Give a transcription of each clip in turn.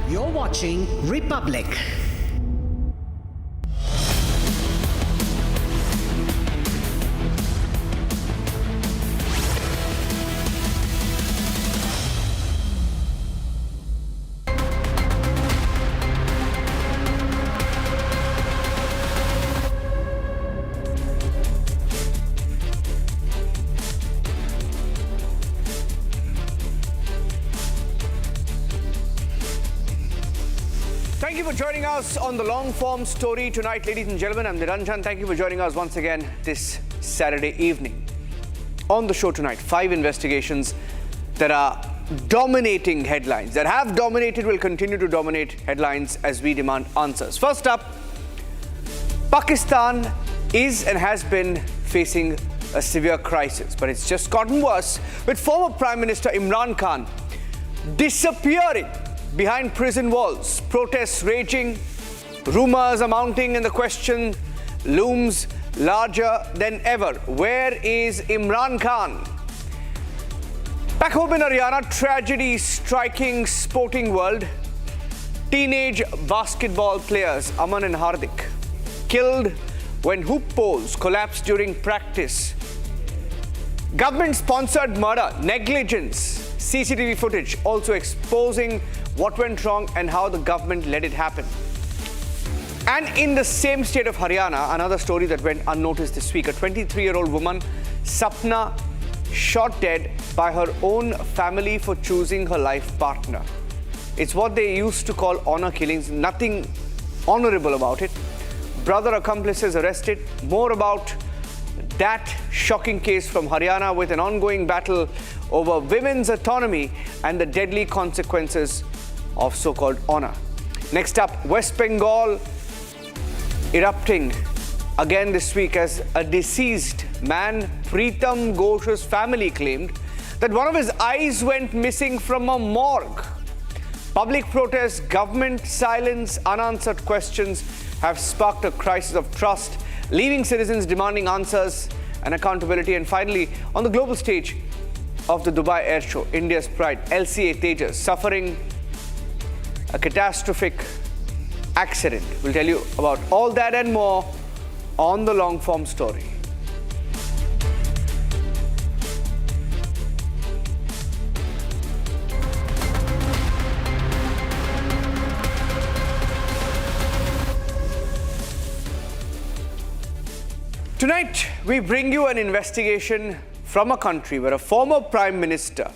You're watching Republic. Thank you for joining us on the long-form story tonight, ladies and gentlemen. I'm Niranjan. Thank you for joining us once again this Saturday evening. On the show tonight, 5 investigations that are dominating headlines, that have dominated, will continue to dominate headlines as we demand answers. First up, Pakistan is and has been facing a severe crisis, but it's just gotten worse with former Prime Minister Imran Khan disappearing behind prison walls, protests raging, rumors are mounting, and the question looms larger than ever. Where is Imran Khan? Back home in Haryana, tragedy striking sporting world. Teenage basketball players Aman and Hardik killed when hoop poles collapsed during practice. Government-sponsored murder, negligence, CCTV footage also exposing what went wrong and how the government let it happen. And in the same state of Haryana, another story that went unnoticed this week. A 23-year-old woman, Sapna, shot dead by her own family for choosing her life partner. It's what they used to call honor killings. Nothing honorable about it. Brother accomplices arrested. More about that shocking case from Haryana, with an ongoing battle over women's autonomy and the deadly consequences of so-called honor. Next up, West Bengal erupting again this week as a deceased man, Pritam Ghosh's family claimed that one of his eyes went missing from a morgue. Public protests, government silence, unanswered questions have sparked a crisis of trust, leaving citizens demanding answers and accountability. And finally, on the global stage of the Dubai Air Show, India's pride, LCA Tejas, suffering a catastrophic accident. We'll tell you about all that and more on the long-form story. Tonight, we bring you an investigation from a country where a former prime minister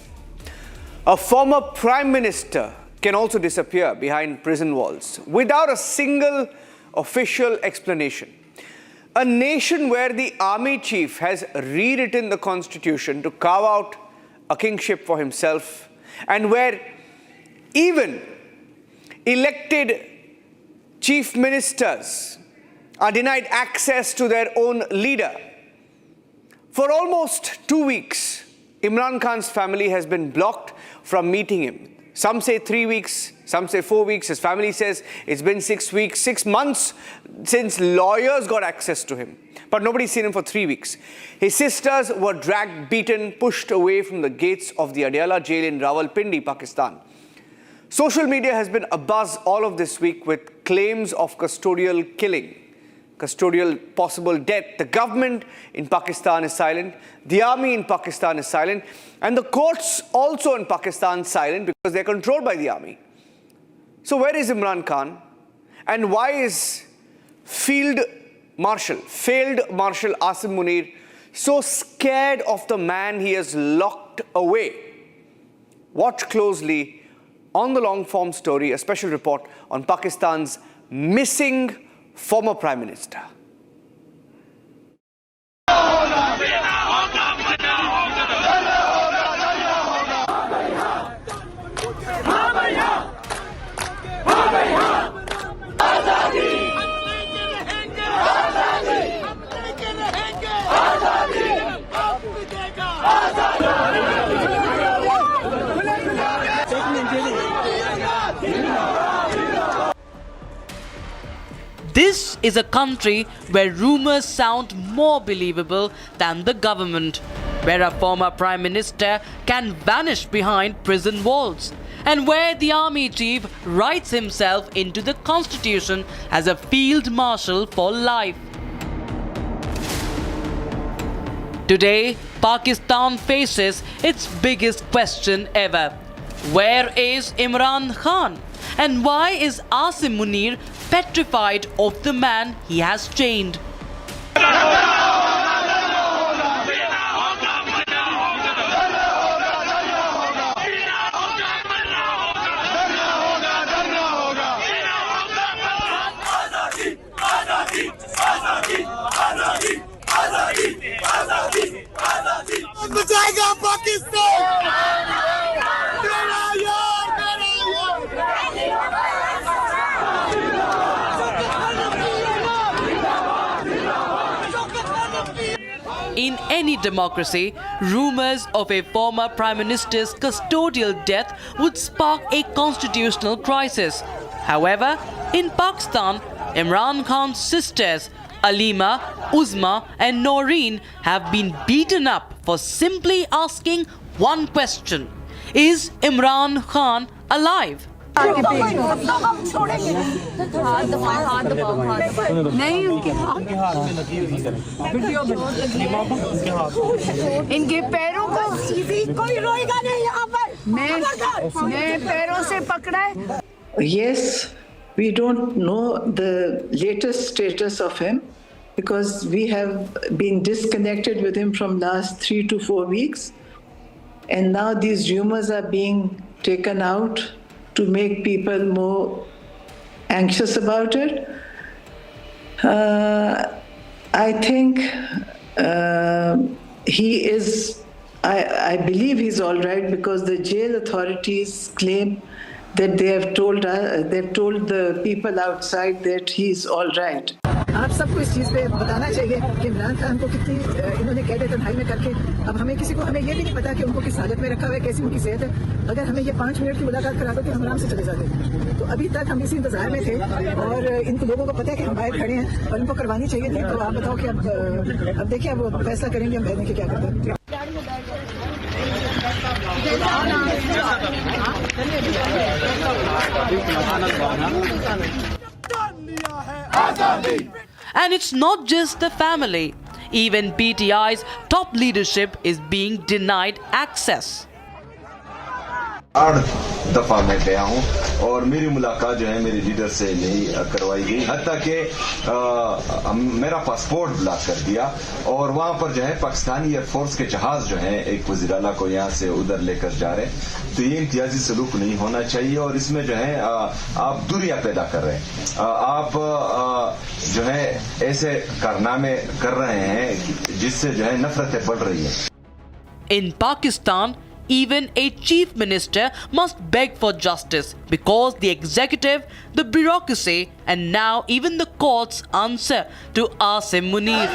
can also disappear behind prison walls without a single official explanation. A nation where the army chief has rewritten the constitution to carve out a kingship for himself, and where even elected chief ministers are denied access to their own leader. For almost 2 weeks, Imran Khan's family has been blocked from meeting him. Some say 3 weeks, some say 4 weeks. His family says it's been 6 weeks, 6 months since lawyers got access to him. But nobody's seen him for 3 weeks. His sisters were dragged, beaten, pushed away from the gates of the Adiala Jail in Rawalpindi, Pakistan. Social media has been abuzz all of this week with claims of custodial killing, custodial possible death. The government in Pakistan is silent. The army in Pakistan is silent. And the courts also in Pakistan silent because they're controlled by the army. So where is Imran Khan? And why is failed Marshal Asim Munir so scared of the man he has locked away? Watch closely on the long-form story, a special report on Pakistan's missing former Prime Minister. This is a country where rumors sound more believable than the government. where a former Prime Minister can vanish behind prison walls, and where the army chief writes himself into the constitution as a field marshal for life. Today, Pakistan faces its biggest question ever. Where is Imran Khan? And why is Asim Munir petrified of the man he has chained? बचाएगा पाकिस्तान मेरा यार In any democracy, rumors of a former Prime Minister's custodial death would spark a constitutional crisis. However, in Pakistan, Imran Khan's sisters Alima, Uzma and Noreen have been beaten up for simply asking one question: is Imran Khan alive? इनके पैरों को कोई रोएगा नहीं यहाँ पर मैं पैरों से पकड़ा है. Yes, we don't know the latest status of him because we have been disconnected with him from last 3 to 4 weeks, and now these rumors are being taken out to make people more anxious about it. I think I believe he's all right because the jail authorities claim that they've told the people outside that he's all right. आप सबको इस चीज़ पे बताना चाहिए कि इमरान खान को कितनी इन्होंने कैद तन्हाई में करके अब हमें किसी को हमें ये भी नहीं पता कि उनको किस हालत में रखा हुआ है, कैसी उनकी सेहत है. अगर हमें ये 5 मिनट की मुलाकात करा दो तो हम आराम से चले जाते. तो अभी तक हम इसी इंतजार में थे और इन लोगों को पता है कि हम बाहर खड़े हैं और इनको करवानी चाहिए थी. तो आप बताओ कि अब देखिए अब वो फैसला करेंगे हम बैठने के क्या करते हैं. And it's not just the family. Even PTI's top leadership is being denied access. 8 दफा मैं गया हूं और मेरी मुलाकात जो है मेरे लीडर से नहीं करवाई गई, हत्ता कि मेरा पासपोर्ट ब्लॉक कर दिया और वहां पर जो है पाकिस्तानी एयरफोर्स के जहाज जो है एक वज़ीर आला को यहां से उधर लेकर जा रहे. तो ये इम्तियाजी सलूक नहीं होना चाहिए और इसमें जो है आप दूरियां पैदा कर रहे हैं. आप जो है ऐसे कारनामे कर रहे हैं जिससे जो है नफरतें बढ़ रही है. In Pakistan, even a chief minister must beg for justice because the executive, the bureaucracy and now even the courts answer to Asim Munir.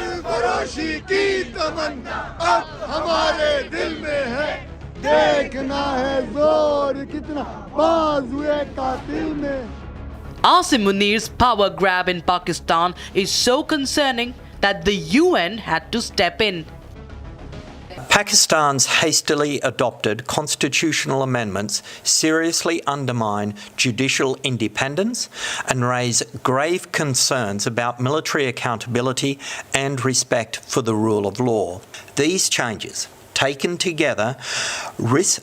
Asim Munir's power grab in Pakistan is so concerning that the UN had to step in. Pakistan's hastily adopted constitutional amendments seriously undermine judicial independence and raise grave concerns about military accountability and respect for the rule of law. These changes, taken together, risk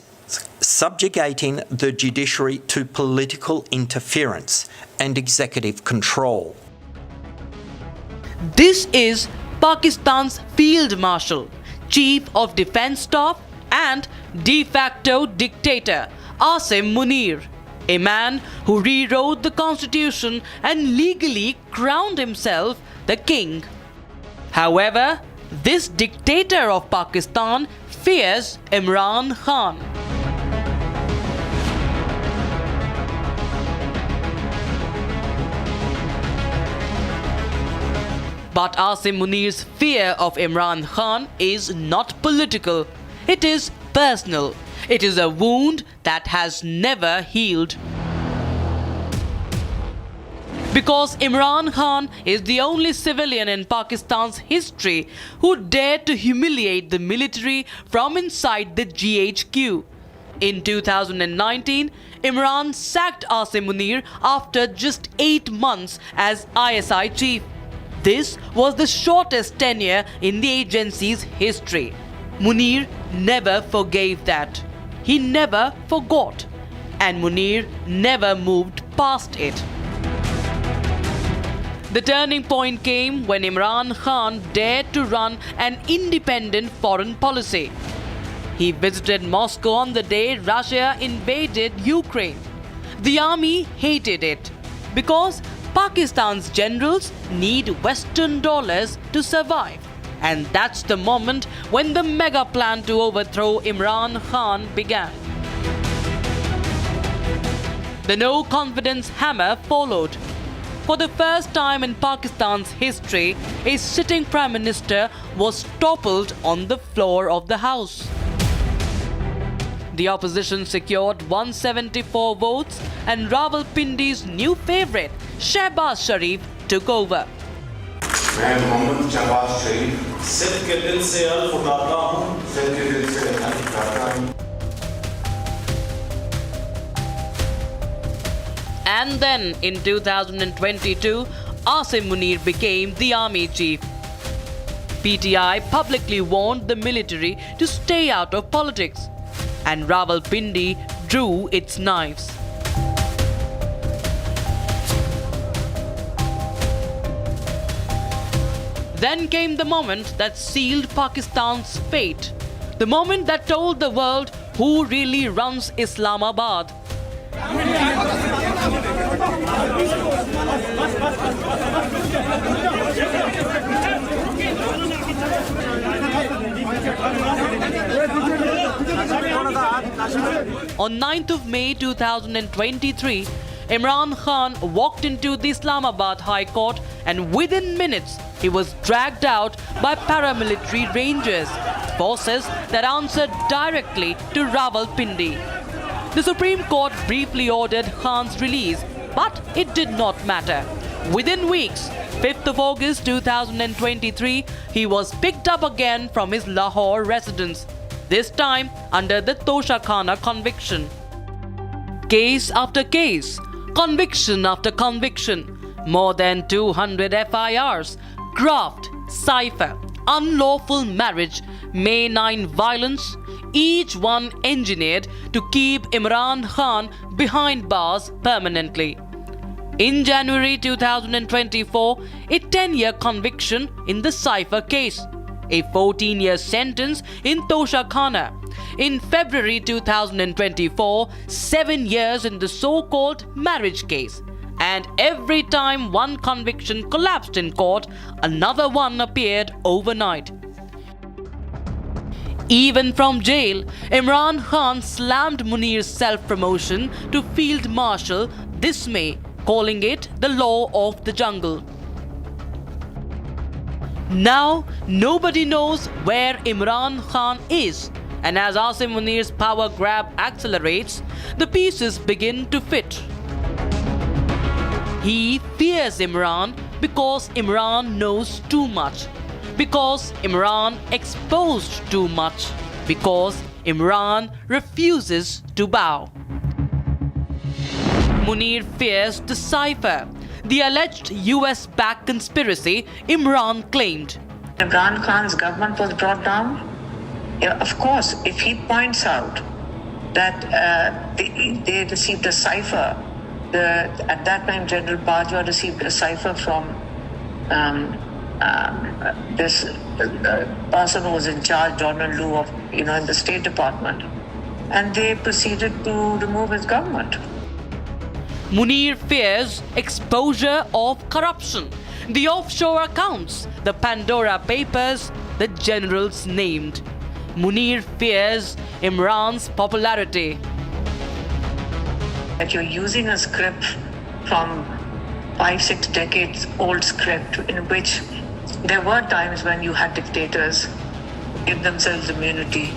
subjugating the judiciary to political interference and executive control. This is Pakistan's Field Marshal, Chief of Defence Staff and de facto dictator Asim Munir, a man who rewrote the constitution and legally crowned himself the king. However, this dictator of Pakistan fears Imran Khan. But Asim Munir's fear of Imran Khan is not political. It is personal. It is a wound that has never healed. Because Imran Khan is the only civilian in Pakistan's history who dared to humiliate the military from inside the GHQ. In 2019, Imran sacked Asim Munir after just 8 months as ISI chief. This was the shortest tenure in the agency's history. Munir never forgave that. He never forgot. And Munir never moved past it. The turning point came when Imran Khan dared to run an independent foreign policy. He visited Moscow on the day Russia invaded Ukraine. The army hated it because Pakistan's generals need Western dollars to survive. And that's the moment when the mega plan to overthrow Imran Khan began. The no-confidence hammer followed. For the first time in Pakistan's history, a sitting Prime Minister was toppled on the floor of the House. The opposition secured 174 votes and Rawalpindi's new favourite, Shehbaz Sharif, took over. मैं मोहम्मद शहबाज शरीफ सिर्फ के दिल से अल्फ उठाता हूँ, सिर्फ के दिल से अल्फ उठाता हूँ. And then, in 2022, Asim Munir became the army chief. PTI publicly warned the military to stay out of politics, and Rawalpindi drew its knives. Then came the moment that sealed Pakistan's fate, the moment that told the world who really runs Islamabad. On 9th of May 2023, Imran Khan walked into the Islamabad High Court and within minutes he was dragged out by paramilitary rangers, forces that answered directly to Rawalpindi. The Supreme Court briefly ordered Khan's release, but it did not matter. Within weeks, 5th of August 2023, he was picked up again from his Lahore residence, this time under the Toshakhana conviction. Case after case, conviction after conviction, more than 200 FIRs, graft, cipher, unlawful marriage, May 9 violence, each one engineered to keep Imran Khan behind bars permanently. In January 2024, a 10-year conviction in the cipher case, a 14-year sentence in Toshakhana. In February 2024, 7 years in the so-called marriage case. And every time one conviction collapsed in court, another one appeared overnight. Even from jail, Imran Khan slammed Munir's self-promotion to Field Marshal this May, calling it the law of the jungle. Now, nobody knows where Imran Khan is, and as Asim Munir's power grab accelerates, the pieces begin to fit. He fears Imran because Imran knows too much, because Imran exposed too much, because Imran refuses to bow. Munir fears the cipher, the alleged US-backed conspiracy Imran claimed. Imran Khan's government was brought down. Of course, if he points out that they received a cipher, at that time General Bajwa received a cipher from this person who was in charge, Donald Lu, of in the State Department, and they proceeded to remove his government. Munir fears exposure of corruption, the offshore accounts, the Pandora Papers, the generals named. Munir fears Imran's popularity. That you're using a script from 5-6 decades old script in which there were times when you had dictators give themselves immunity,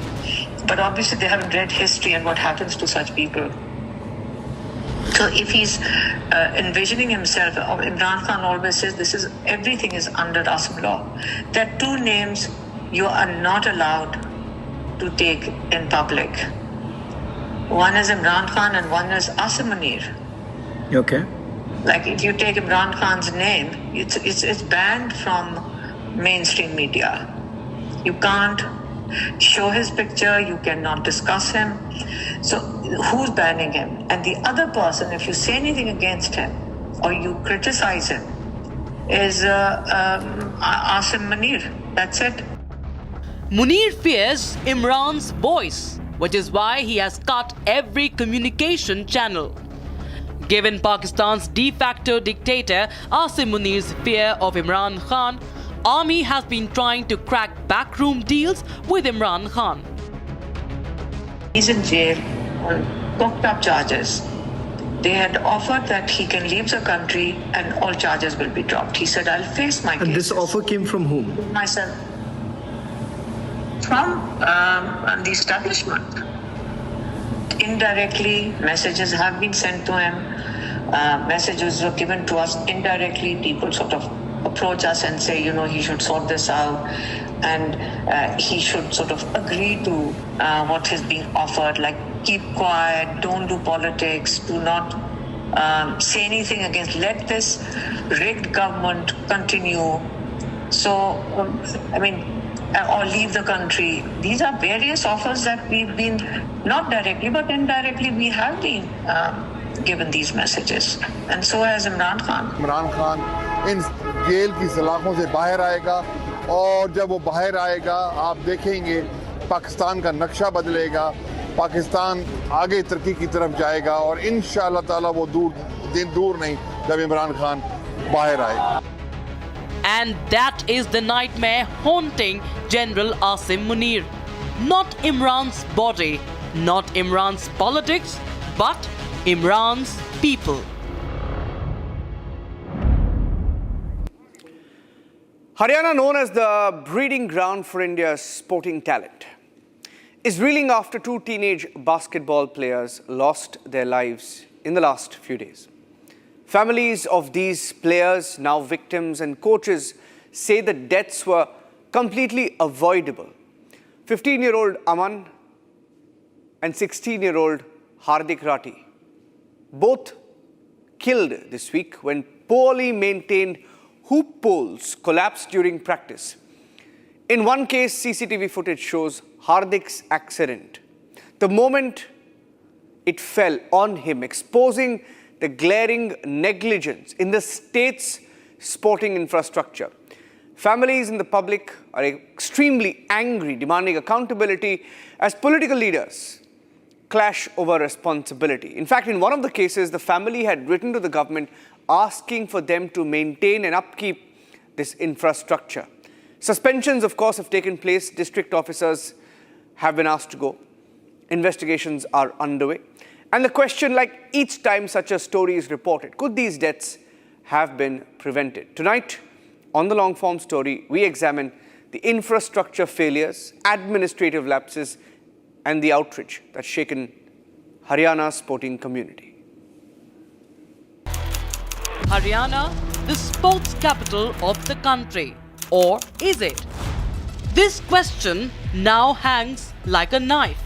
but obviously they haven't read history and what happens to such people. So if he's envisioning himself, Imran Khan always says everything is under Asim law. There are two names you are not allowed to take in public. One is Imran Khan and one is Asim Munir. Okay. Like if you take Imran Khan's name, it's banned from mainstream media. You can't show his picture, you cannot discuss him. So who's banning him? And the other person, if you say anything against him or you criticize him, is Asim Munir. That's it. Munir fears Imran's voice, which is why he has cut every communication channel. Given Pakistan's de facto dictator Asim Munir's fear of Imran Khan, Army has been trying to crack backroom deals with Imran Khan. He's in jail on cooked up charges. They had offered that he can leave the country and all charges will be dropped. He said, I'll face my case. And this offer came from whom? Myself. From the establishment. Indirectly, messages have been sent to him. Messages were given to us indirectly. People sort of approach us and say, he should sort this out. And he should sort of agree to what is being offered, like keep quiet, don't do politics, do not say anything against, let this rigged government continue. So, or leave the country. These are various offers that we've been, not directly, but indirectly, we have been given these messages. And so has Imran Khan. Imran Khan in jail की सलाखों से बाहर आएगा और जब वो बाहर आएगा आप देखेंगे पाकिस्तान का नक्शा बदलेगा पाकिस्तान आगे तरक्की की तरफ जाएगा और इंशाअल्लाह ताला वो दिन दूर नहीं जब इमरान खान बाहर आएगा. And that is the nightmare haunting General Asim Munir. Not Imran's body, not Imran's politics, but Imran's people. Haryana, known as the breeding ground for India's sporting talent, is reeling after two teenage basketball players lost their lives in the last few days. Families of these players, now victims, and coaches say the deaths were completely avoidable. 15-year-old Aman and 16-year-old Hardik Rathi, both killed this week when poorly maintained hoop poles collapsed during practice. In one case, CCTV footage shows Hardik's accident. The moment it fell on him, exposing the glaring negligence in the state's sporting infrastructure. Families and the public are extremely angry, demanding accountability as political leaders clash over responsibility. In fact, in one of the cases, the family had written to the government asking for them to maintain and upkeep this infrastructure. Suspensions, of course, have taken place. District officers have been asked to go. Investigations are underway. And the question, like each time such a story is reported, could these deaths have been prevented? Tonight, on the long-form story, we examine the infrastructure failures, administrative lapses, and the outrage that's shaken Haryana's sporting community. Haryana, the sports capital of the country, or is it? This question now hangs like a knife.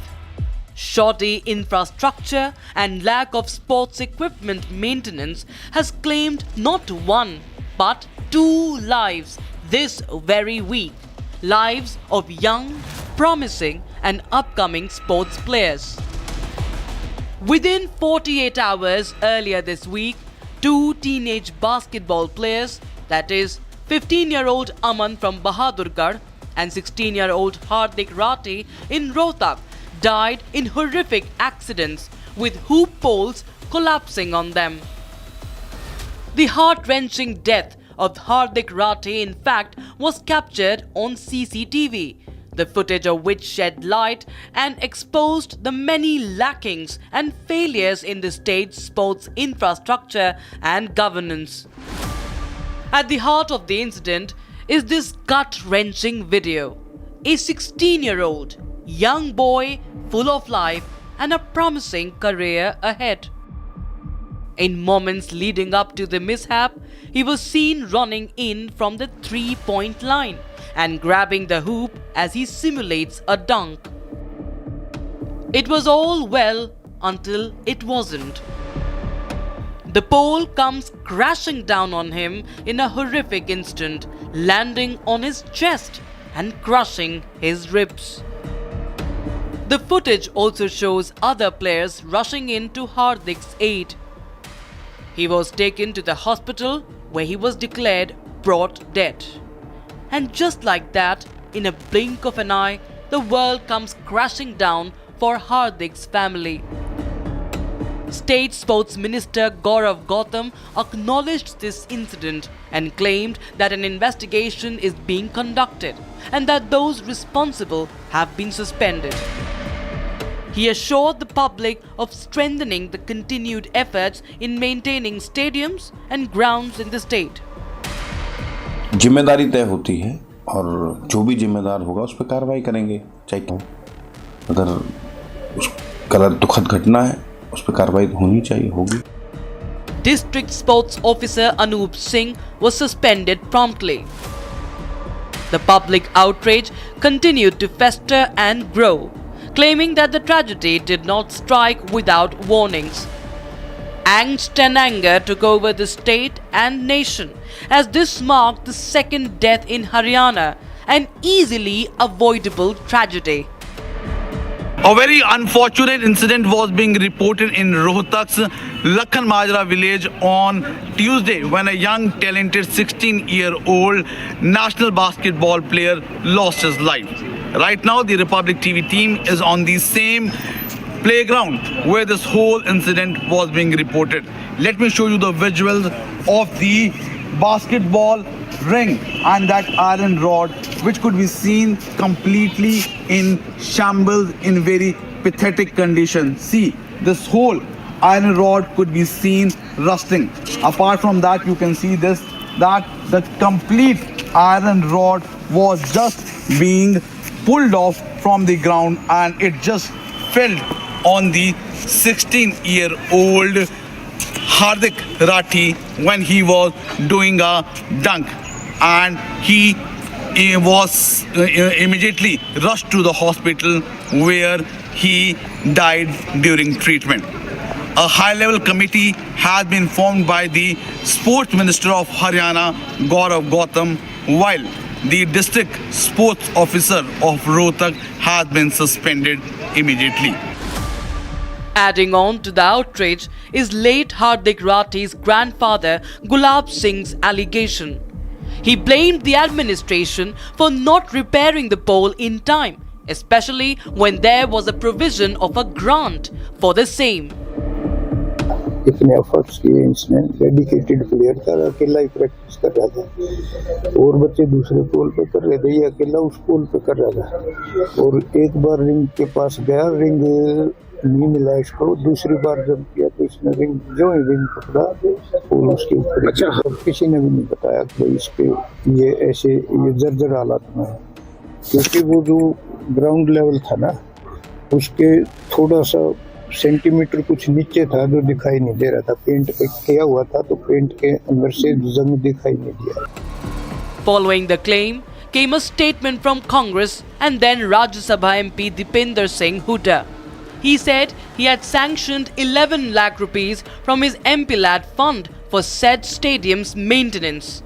Shoddy infrastructure and lack of sports equipment maintenance has claimed not one but two lives this very week. Lives of young, promising and upcoming sports players. Within 48 hours earlier this week, two teenage basketball players, that is 15-year-old Aman from Bahadurgarh and 16-year-old Hardik Rathi in Rohtak, died in horrific accidents with hoop poles collapsing on them. The heart-wrenching death of Hardik Rathi, in fact, was captured on CCTV, the footage of which shed light and exposed the many lackings and failures in the state's sports infrastructure and governance. At the heart of the incident is this gut-wrenching video. A 16-year-old young boy full of life and a promising career ahead. In moments leading up to the mishap, he was seen running in from the 3-point line and grabbing the hoop as he simulates a dunk. It was all well until it wasn't. The pole comes crashing down on him in a horrific instant, landing on his chest and crushing his ribs. The footage also shows other players rushing in to Hardik's aid. He was taken to the hospital where he was declared brought dead. And just like that, in a blink of an eye, the world comes crashing down for Hardik's family. State Sports Minister Gaurav Gautam acknowledged this incident and claimed that an investigation is being conducted and that those responsible have been suspended. He assured the public of strengthening the continued efforts in maintaining stadiums and grounds in the state. जिम्मेदारी तय होती है और जो भी जिम्मेदार होगा उस पर कार्रवाई करेंगे, चाहे अगर उस कलर दुखद घटना है उस पर कार्रवाई होनी चाहिए, होगी. District Sports Officer Anup Singh was suspended promptly. The public outrage continued to fester and grow, claiming that the tragedy did not strike without warnings. Angst and anger took over the state and nation as this marked the second death in Haryana, an easily avoidable tragedy. A very unfortunate incident was being reported in Rohtak's Lakhan Majra village on Tuesday when a young talented 16-year-old national basketball player lost his life. Right now the Republic TV team is on the same playground where this whole incident was being reported. Let me show you the visuals of the basketball ring and that iron rod, which could be seen completely in shambles, in very pathetic condition. See, this whole iron rod could be seen rusting. Apart from that, you can see this, that the complete iron rod was just being pulled off from the ground and it just fell on the 16-year-old Hardik Rathi when he was doing a dunk, and he was immediately rushed to the hospital where he died during treatment. A high-level committee has been formed by the Sports Minister of Haryana, Gaurav Gautam, while the District Sports Officer of Rohtak has been suspended immediately. Adding on to the outrage is late Hardik Rathi's grandfather Gulab Singh's allegation. He blamed the administration for not repairing the pole in time, especially when there was a provision of a grant for the same. इतने efforts किए इसने, dedicated player था, अकेला ही practice कर रहा था और बच्चे दूसरे पोल पे कर रहे थे, ये अकेला उस पोल पे कर रहा था और एक बार रिंग के पास गया, रिंग नहीं मिला इसको, दूसरी बार जब किया तो इसने रिंग जो ही रिंग पकड़ा और उसके ऊपर अच्छा किसी ने भी नहीं बताया कि इस पे ये ऐसे ये जर्जर हालात में है, क्योंकि वो जो ग्राउंड लेवल था ना उसके थोड़ा सा सेंटीमीटर कुछ नीचे था जो दिखाई नहीं दे रहा था, पेंट पे किया हुआ था तो पेंट के अंदर से जंग दिखाई नहीं दिया. Following the claim came a statement from Congress and then Rajya Sabha MP Dipinder Singh Hooda. He said he had sanctioned 11 lakh rupees from his MPLAD fund for said stadium's maintenance.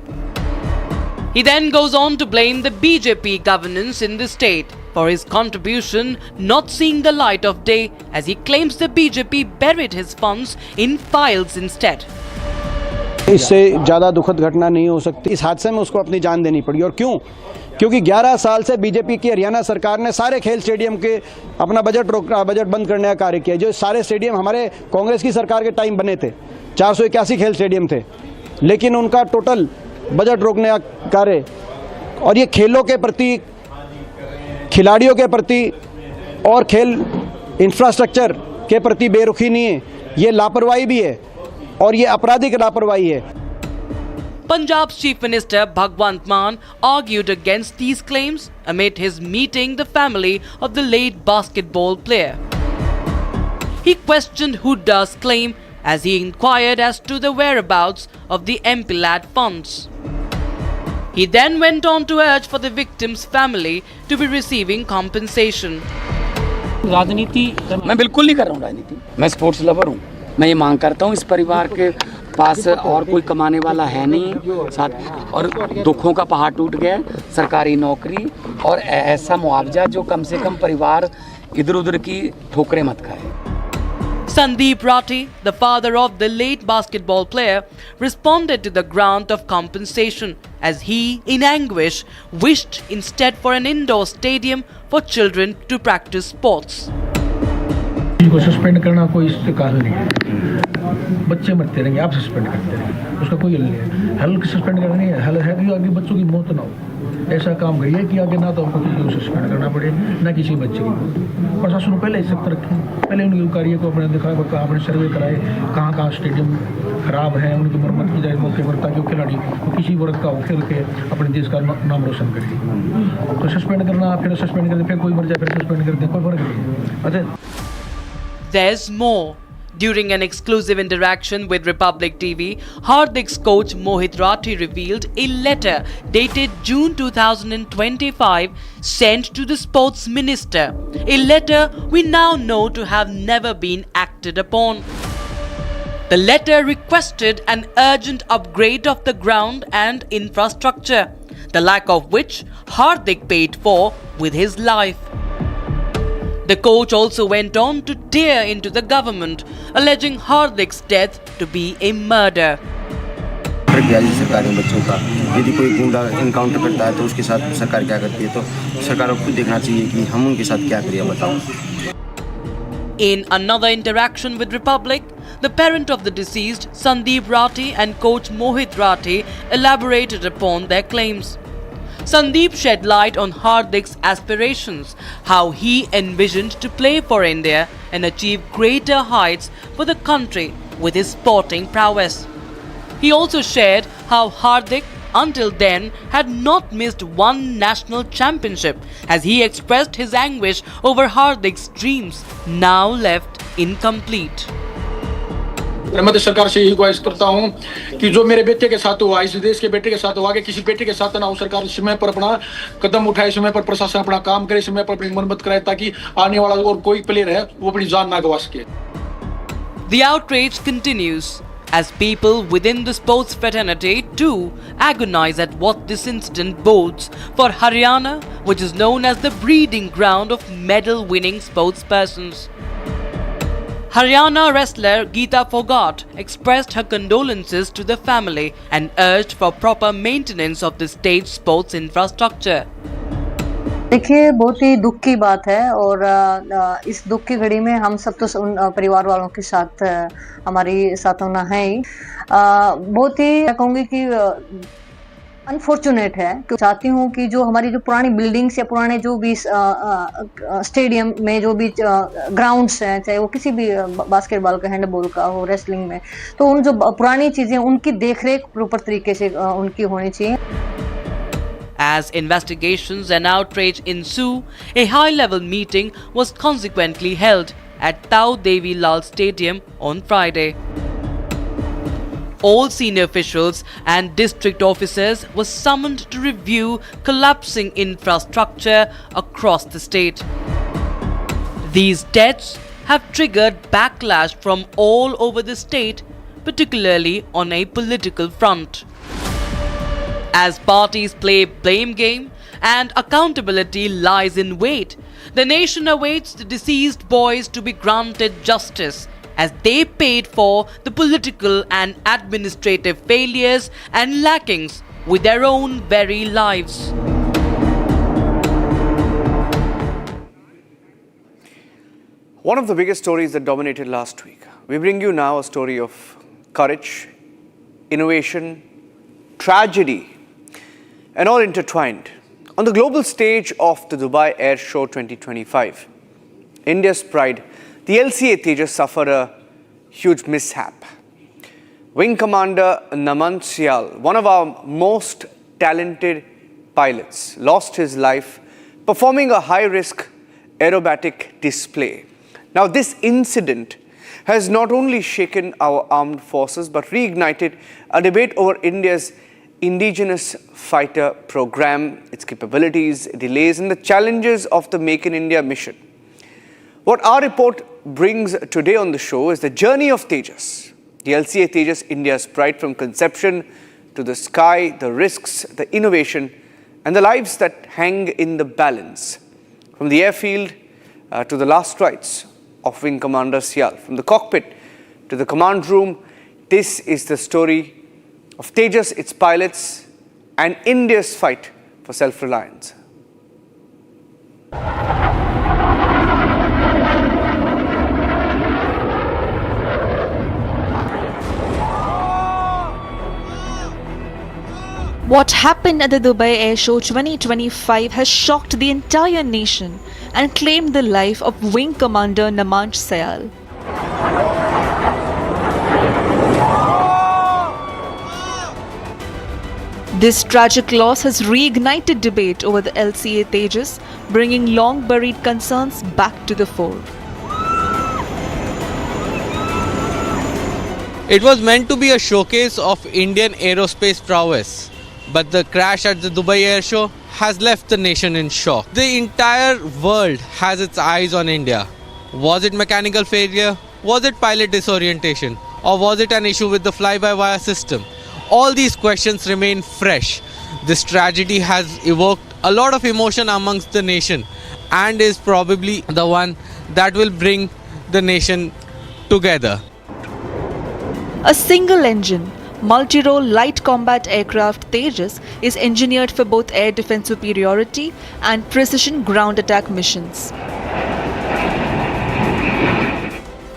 He then goes on to blame the BJP governance in the state for his contribution not seeing the light of day, as he claims the BJP buried his funds in files instead. इससे ज़्यादा दुखद घटना नहीं हो सकती. इस हादसे में उसको अपनी जान देनी पड़ी. और क्यों? क्योंकि 11 साल से बीजेपी की हरियाणा सरकार ने सारे खेल स्टेडियम के अपना बजट बंद करने का कार्य किया. जो सारे स्टेडियम हमारे कांग्रेस की सरकार के टाइम बने थे, 481 खेल स्टेडियम थे, लेकिन उनका टोटल बजट रोकने का कार्य, और ये खेलों के प्रति, खिलाड़ियों के प्रति और खेल इंफ्रास्ट्रक्चर के प्रति बेरुखी नहीं है, ये लापरवाही भी है और ये आपराधिक लापरवाही है. Punjab's Chief Minister Bhagwant Mann argued against these claims amid his meeting the family of the late basketball player. He questioned Hooda's claim as he inquired as to the whereabouts of the MPLAD funds. He then went on to urge for the victim's family to be receiving compensation. राजनीति मैं बिल्कुल नहीं कर रहा हूँ राजनीति, मैं sports lover हूँ। मैं ये मांग करता हूँ इस परिवार के पास और कोई कमाने वाला है नहीं साथ, और दुखों का पहाड़ टूट गया, सरकारी नौकरी और ऐसा मुआवजा जो कम से कम परिवार इधर उधर की ठोकरें मत खाए। Sandeep Rathi, the father of the late basketball player, responded to the grant of compensation as he, in anguish, wished instead for an indoor stadium for children to practice sports. को सस्पेंड करना कोई इससे कानून नहीं है। बच्चे मरते रहेंगे, आप सस्पेंड करते रहेंगे, उसका कोई हल नहीं है। हल सस्पेंड करना नहीं है, हल है कि आगे बच्चों की मौत ना हो। ऐसा काम करिए कि आगे ना तो आपको किसी को सस्पेंड करना पड़े, ना किसी बच्चे की। प्रशासन को पहले सख्त रखें, पहले उनके कार्य को अपने दिखाए, अपने सर्वे कराए, कहाँ स्टेडियम खराब है, उनकी मरम्मत की जाए मौके पर, ताकि वो खिलाड़ी किसी वर्ग का खेल के अपने देश का नाम रोशन करे। तो सस्पेंड करना, फिर सस्पेंड कर दे, फिर कोई मर जाए, फिर सस्पेंड कर दे, कोई फर्क नहीं है। There's more. During an exclusive interaction with Republic TV, Hardik's coach Mohit Rathi revealed a letter dated June 2025 sent to the sports minister. A letter we now know to have never been acted upon. The letter requested an urgent upgrade of the ground and infrastructure, the lack of which Hardik paid for with his life. The coach also went on to tear into the government, alleging Hardik's death to be a murder. सरकार में बच्चों का यदि कोई गुंडा encounter करता है तो उसके साथ सरकार क्या करती है, तो सरकार को खुद देखना चाहिए कि हम उनके साथ क्या करें, बताओ। In another interaction with Republic, the parent of the deceased, Sandeep Rathi, and coach Mohit Rathi elaborated upon their claims. Sandeep shed light on Hardik's aspirations, how he envisioned to play for India and achieve greater heights for the country with his sporting prowess. He also shared how Hardik, until then, had not missed one national championship, as he expressed his anguish over Hardik's dreams, now left incomplete. मैं मध्य सरकार से यही गुजारिश करता हूं कि जो मेरे बेटे के साथ हुआ, इस देश के बेटे के साथ हुआ, आगे किसी बेटे के साथ ना हो। सरकार समय पर अपना कदम उठाए, समय पर प्रशासन अपना काम करे, समय पर अपनी मरम्मत कराए, ताकि आने वाला और कोई प्लेयर है वो अपनी जान ना गवा सके। The outrage continues as people within the sports fraternity too agonize at what this incident bodes for Haryana, which is known as the breeding ground of medal-winning sportspersons. Haryana wrestler Geeta Fogart expressed her condolences to the family and urged for proper maintenance of the state's sports infrastructure. देखिए, बहुत ही दुख की बात है और इस दुख की घड़ी में हम सब तो उन परिवार वालों के साथ हमारी साथ होना है ही। बहुत ही मैं कहूँगी कि अनफॉर्चुनेट है, कि चाहती हूँ कि जो हमारी जो पुरानी बिल्डिंग्स या पुराने जो भी स्टेडियम में जो भी ग्राउंड्स हैं, चाहे वो किसी भी बास्केटबॉल का, हैंडबॉल का हो, रेसलिंग में, तो उन जो पुरानी चीज़ें उनकी देखरेख प्रॉपर तरीके से उनकी होनी चाहिए। As investigations and outrage ensue, a high-level meeting was consequently held at Tau Devi Lal Stadium on Friday. All senior officials and district officers were summoned to review collapsing infrastructure across the state. These deaths have triggered backlash from all over the state, particularly on a political front. As parties play blame game and accountability lies in wait, the nation awaits the deceased boys to be granted justice, as they paid for the political and administrative failures and lackings with their own very lives. One of the biggest stories that dominated last week. We bring you now a story of courage, innovation, tragedy, and all intertwined. On the global stage of the Dubai Air Show 2025, India's pride, the LCA Tejas, suffered a huge mishap. Wing Commander Naman Sial, one of our most talented pilots, lost his life performing a high-risk aerobatic display. Now, this incident has not only shaken our armed forces but reignited a debate over India's indigenous fighter program, its capabilities, delays and the challenges of the Make in India mission. What our report brings today on the show is the journey of Tejas. The LCA Tejas, India's pride from conception to the sky, the risks, the innovation and the lives that hang in the balance. From the airfield to the last rites of Wing Commander Sial, from the cockpit to the command room, this is the story of Tejas, its pilots, and India's fight for self-reliance. What happened at the Dubai Air Show 2025 has shocked the entire nation and claimed the life of Wing Commander Namanj Sayal. This tragic loss has reignited debate over the LCA Tejas, bringing long-buried concerns back to the fore. It was meant to be a showcase of Indian aerospace prowess, but the crash at the Dubai Air Show has left the nation in shock. The entire world has its eyes on India. Was it mechanical failure? Was it pilot disorientation? Or was it an issue with the fly-by-wire system? All these questions remain fresh. This tragedy has evoked a lot of emotion amongst the nation and is probably the one that will bring the nation together. A single-engine, multi-role light combat aircraft Tejas is engineered for both air defense superiority and precision ground attack missions.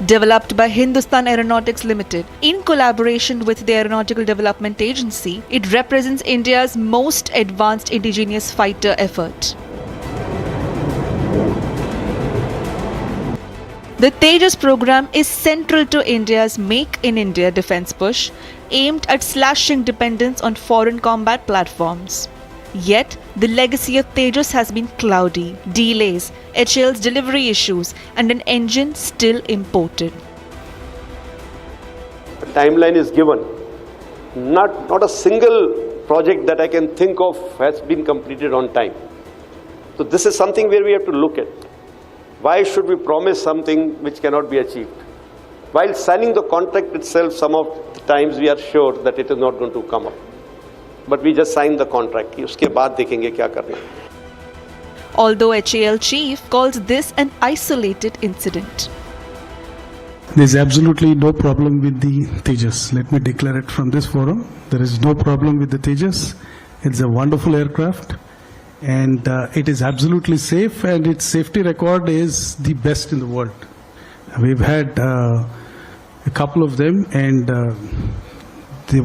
Developed by Hindustan Aeronautics Limited in collaboration with the Aeronautical Development Agency, it represents India's most advanced indigenous fighter effort. The Tejas program is central to India's Make in India defense push, aimed at slashing dependence on foreign combat platforms. Yet, the legacy of Tejas has been cloudy, delays, HAL's delivery issues, and an engine still imported. A timeline is given. Not a single project that I can think of has been completed on time. So this is something where we have to look at. Why should we promise something which cannot be achieved? While signing the contract itself, some of the times we are sure that it is not going to come up. But we just signed the contract. उसके बाद देखेंगे क्या करना. Although HAL chief calls this an isolated incident. There is absolutely no problem with the Tejas. Let me declare it from this forum. There is no problem with the Tejas. It's a wonderful aircraft and it is absolutely safe and its safety record is the best in the world. We've had a couple of them and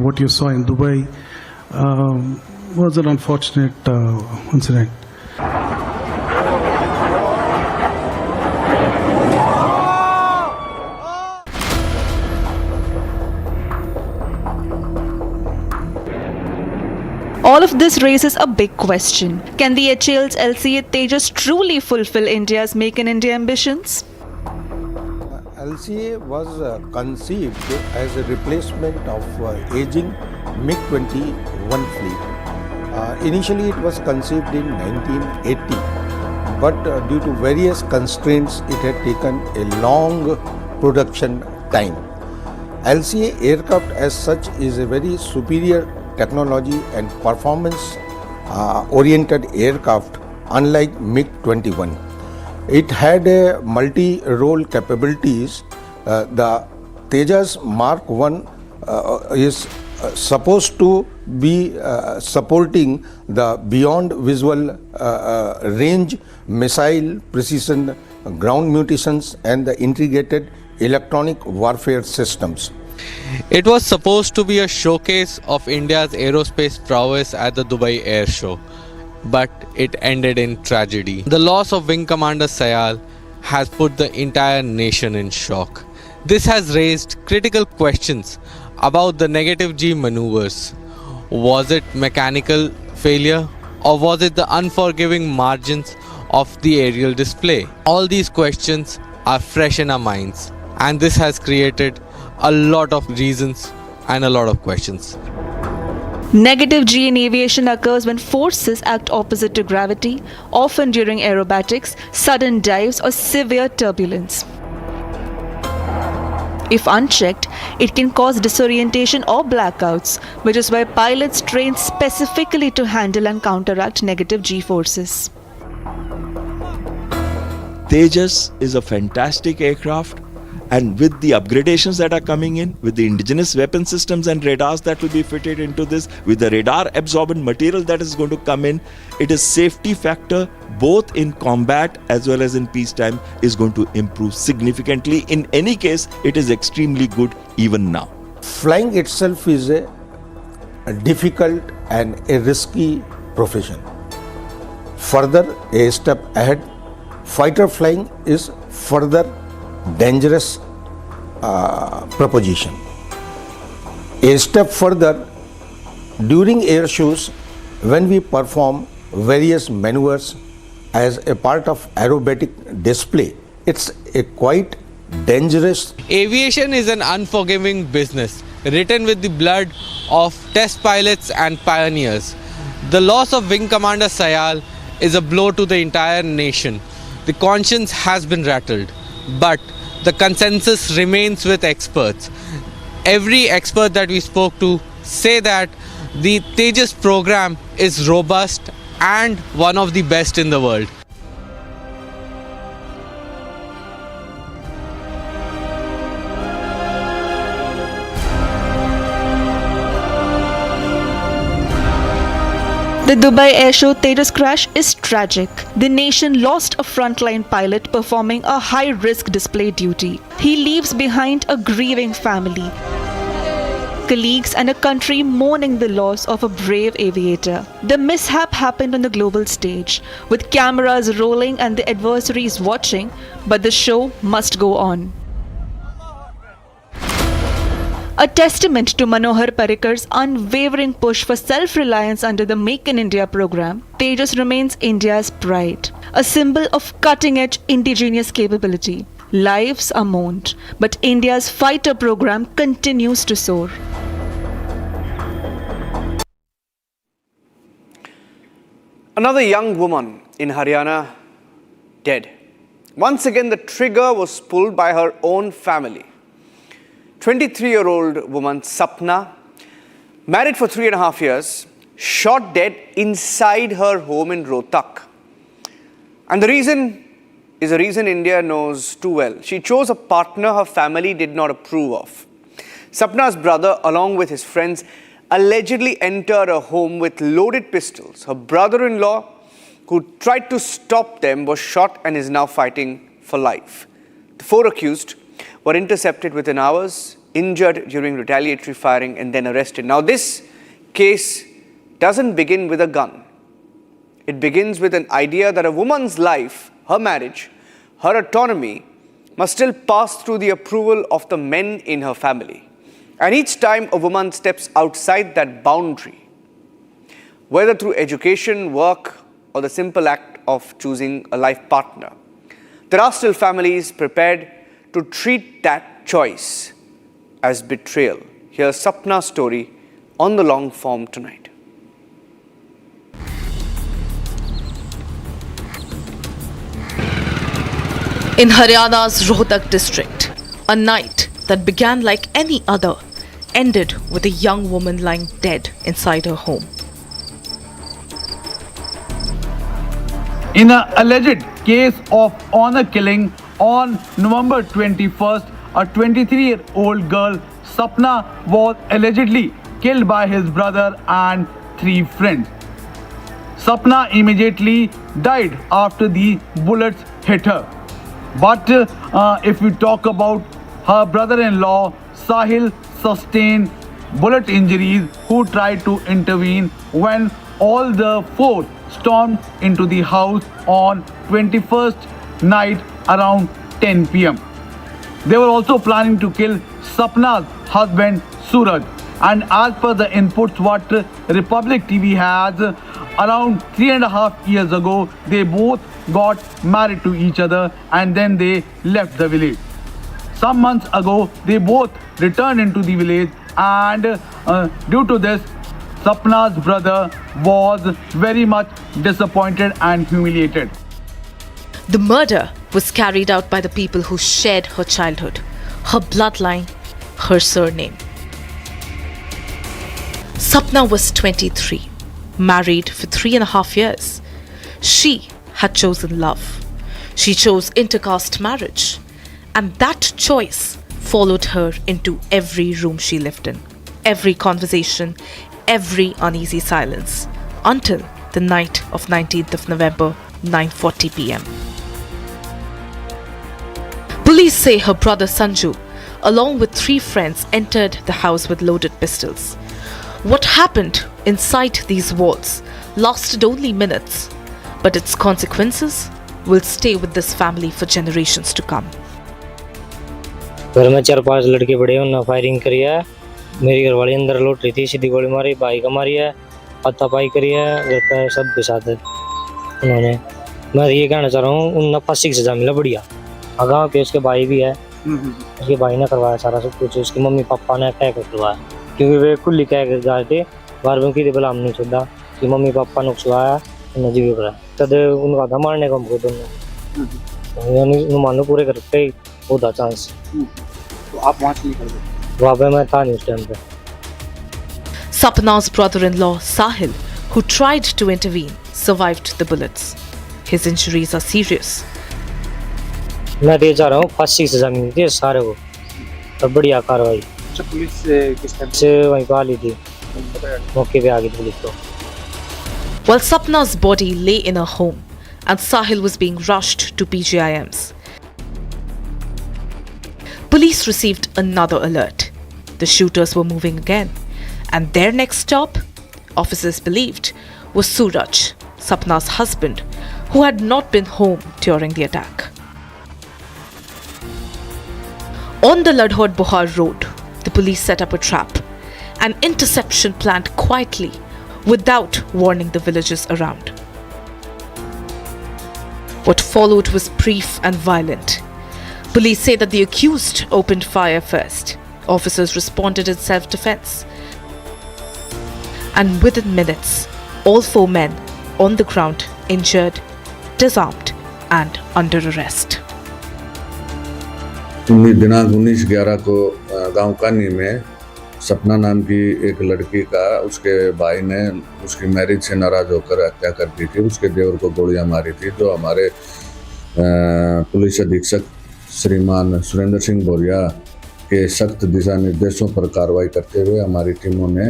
what you saw in Dubai was an unfortunate incident. All of this raises a big question. Can the HAL's LCA Tejas truly fulfill India's Make in India ambitions? LCA was conceived as a replacement of aging MiG-21 fleet. Initially it was conceived in 1980, but due to various constraints it had taken a long production time. LCA aircraft as such is a very superior technology and performance oriented aircraft unlike MiG-21. It had a multi-role capabilities. The Tejas Mark I is supposed to be supporting the beyond visual range missile precision ground munitions and the integrated electronic warfare systems. It was supposed to be a showcase of India's aerospace prowess at the Dubai Air Show, but it ended in tragedy. The loss of Wing Commander Sayal has put the entire nation in shock. This has raised critical questions about the negative G maneuvers. Was it mechanical failure or was it the unforgiving margins of the aerial display? All these questions are fresh in our minds and this has created a lot of reasons and a lot of questions. Negative G in aviation occurs when forces act opposite to gravity, often during aerobatics, sudden dives, or severe turbulence. If unchecked, it can cause disorientation or blackouts, which is why pilots train specifically to handle and counteract negative G forces. Tejas is a fantastic aircraft, and with the upgradations that are coming in, with the indigenous weapon systems and radars that will be fitted into this, with the radar absorbent material that is going to come in, it is safety factor both in combat as well as in peacetime is going to improve significantly. In any case, it is extremely good even now. Flying itself is a difficult and a risky profession. Further, a step ahead, fighter flying is further dangerous proposition. A step further, during air shows, when we perform various maneuvers as a part of aerobatic display, it's a quite dangerous. Aviation is an unforgiving business, written with the blood of test pilots and pioneers. The loss of Wing Commander Sayal is a blow to the entire nation. The conscience has been rattled, but the consensus remains with experts. Every expert that we spoke to say that the Tejas program is robust and one of the best in the world. The Dubai Airshow Tejas crash is tragic. The nation lost a frontline pilot performing a high-risk display duty. He leaves behind a grieving family, colleagues, and a country mourning the loss of a brave aviator. The mishap happened on the global stage, with cameras rolling and the adversaries watching, but the show must go on. A testament to Manohar Parikar's unwavering push for self-reliance under the Make in India program, Tejas remains India's pride, a symbol of cutting-edge indigenous capability. Lives are mourned, but India's fighter program continues to soar. Another young woman in Haryana dead. Once again, the trigger was pulled by her own family. 23-year-old woman Sapna, married for 3.5 years, shot dead inside her home in Rohtak. And the reason is a reason India knows too well. She chose a partner her family did not approve of. Sapna's brother, along with his friends, allegedly entered her home with loaded pistols. Her brother-in-law, who tried to stop them, was shot and is now fighting for life. The 4 accused were intercepted within hours, injured during retaliatory firing, and then arrested. Now, this case doesn't begin with a gun. It begins with an idea that a woman's life, her marriage, her autonomy must still pass through the approval of the men in her family. And each time a woman steps outside that boundary, whether through education, work, or the simple act of choosing a life partner, there are still families prepared to treat that choice as betrayal. Here's Sapna's story on the long form tonight. In Haryana's Rohtak district, a night that began like any other ended with a young woman lying dead inside her home. In an alleged case of honor killing on November 21st, a 23-year-old girl, Sapna, was allegedly killed by his brother and 3 friends. Sapna immediately died after the bullets hit her. But if we talk about her brother-in-law, Sahil sustained bullet injuries, who tried to intervene when all the 4 stormed into the house on 21st night around 10 p.m. They were also planning to kill Sapna's husband Suraj, and as per the inputs what Republic TV has, around 3.5 years ago they both got married to each other and then they left the village. some months ago, they both returned into the village, and due to this, Sapna's brother was very much disappointed and humiliated. The murder was carried out by the people who shared her childhood, her bloodline, her surname. Sapna was 23, married for 3.5 years. She had chosen love. She chose intercaste marriage, and that choice followed her into every room she lived in, every conversation, every uneasy silence, until the night of 19th of November, 9:40 p.m. Police say her brother Sanju, along with 3 friends, entered the house with loaded pistols. What happened inside these walls lasted only minutes, but its consequences will stay with this family for generations to come. घर में 4-5 लड़के बड़े उन्होंने firing करी है। मेरी घरवाली अंदर लौट रही थी, सीधी गोली मारी, भाई का मारी है, हाथापाई करी है, घर पे सब के साथ उन्होंने। मैं ये कहना चाह रहा हूँ, उन्हें फांसी की सजा मिला बढ़िया। गाँव के उसके भाई भी है, उसके भाई ने करवाया सारा सब कुछ, उसके मम्मी पापा ने कह कर करवाया, क्योंकि वे खुली कह कर जा रहे थे, बार बार की बुलाम नहीं छोड़ा कि मम्मी पापा ने छुड़ाया, उन्हें जीव करा तद उनका था मारने का हमको दोनों, यानी मानो पूरे करके बहुत अच्छा चांस। तो आप वहाँ से निकल गए? वहाँ पे मैं था नहीं उस टाइम पे। Sapna's brother-in-law Sahil, who tried to intervene, survived the bullets. His injuries are serious. मैं तो चाह रहा हूँ फांसी की सजा मिलनी थी सारे को, और बढ़िया कार्रवाई। अच्छा, पुलिस से किस टाइम से वहीं पे आ ली थी, मौके पे आ गई पुलिस तो। While Sapna's body lay in her home and Sahil was being rushed to PGIMs, police received another alert. The shooters were moving again, and their next stop, officers believed, was Suraj, Sapna's husband, who had not been home during the attack. On the Ladhod Buhar road, the police set up a trap, an interception planned quietly, without warning the villagers around. What followed was brief and violent. Police say that the accused opened fire first. Officers responded in self-defense. And within minutes, all 4 men on the ground injured, disarmed and under arrest. दिनांक 19/11 को गांव कानी में सपना नाम की एक लड़की का उसके भाई ने उसकी मैरिज से नाराज होकर हत्या कर दी थी। उसके देवर को गोलियां मारी थी, जो हमारे पुलिस अधीक्षक श्रीमान सुरेंद्र सिंह बोरिया के सख्त दिशा निर्देशों पर कार्रवाई करते हुए हमारी टीमों ने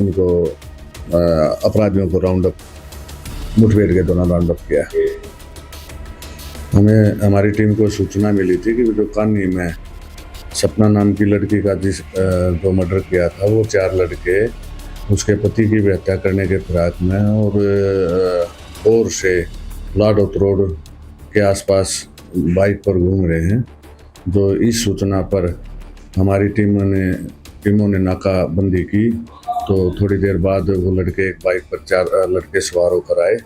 इनको अपराधियों को राउंड अप मुठभेड़ के दौरान राउंड अप किया। हमें हमारी टीम को सूचना मिली थी कि जो कानी में सपना नाम की लड़की का जो मर्डर किया था, वो 4 लड़के उसके पति की भी हत्या करने के फिराक में और से लाडोत रोड के आसपास बाइक पर घूम रहे हैं। जो इस सूचना पर हमारी टीमों ने नाकाबंदी की, तो थोड़ी देर बाद वो लड़के एक बाइक पर 4 लड़के सवार होकर आए,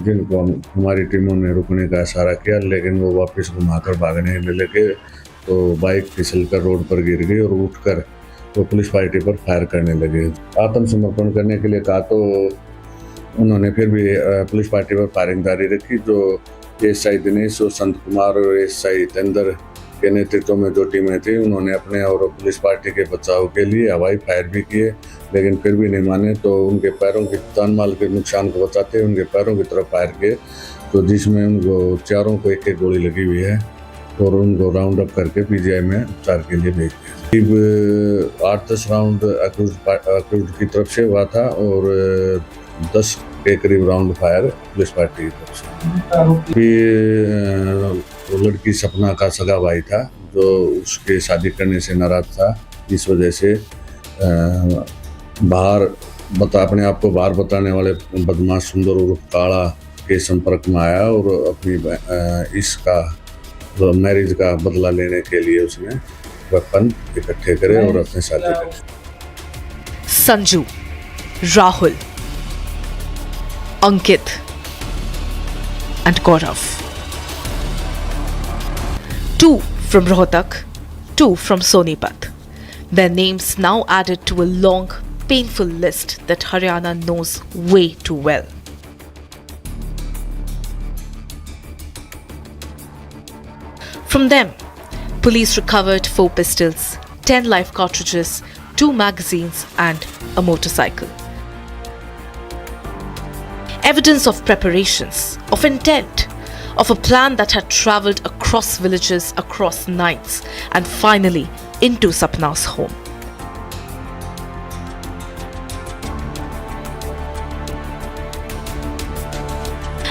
जिनको हमारी टीमों ने रुकने का इशारा किया, लेकिन वो वापस घुमाकर भागने लगे। तो बाइक फिसल कर रोड पर गिर गई और उठकर वो पुलिस पार्टी पर फायर करने लगे। आत्मसमर्पण करने के लिए कहा तो उन्होंने फिर भी पुलिस पार्टी पर फायरिंग जारी रखी। जो एसआई दिनेश और संत कुमार और एसआई तेंदर के नेतृत्व में जो टीमें थी, उन्होंने अपने और पुलिस पार्टी के बचाव के लिए हवाई फायर भी किए, लेकिन फिर भी नहीं माने। तो उनके पैरों की जान माल के नुकसान को बचाते उनके पैरों की तरफ फायर किए, तो जिसमें उनको 4 को 1-1 गोली लगी हुई है और उनको राउंड अप करके पीजीआई में उपचार के लिए भेज दिया। करीब 8-10 राउंड अक्यूज्ड की तरफ से हुआ था और 10 के करीब राउंड फायर पुलिस पार्टी की तरफ से। फिर लड़की सपना का सगा भाई था, जो उसके शादी करने से नाराज था। इस वजह से अपने आप को बाहर बताने वाले बदमाश सुंदर उर्फ काला के संपर्क में आया और अपनी इसका मैरिज का बदला लेने के लिए उसने वेपन इकट्ठे करे और अपने साथी करे। संजू, राहुल, अंकित and Gaurav, 2 from Rohtak, 2 from Sonipat. Their names now added to a long, painful list that Haryana knows way too well. From them, police recovered 4 pistols, 10 live cartridges, 2 magazines and a motorcycle. Evidence of preparations, of intent, of a plan that had travelled across villages, across nights and finally into Sapna's home.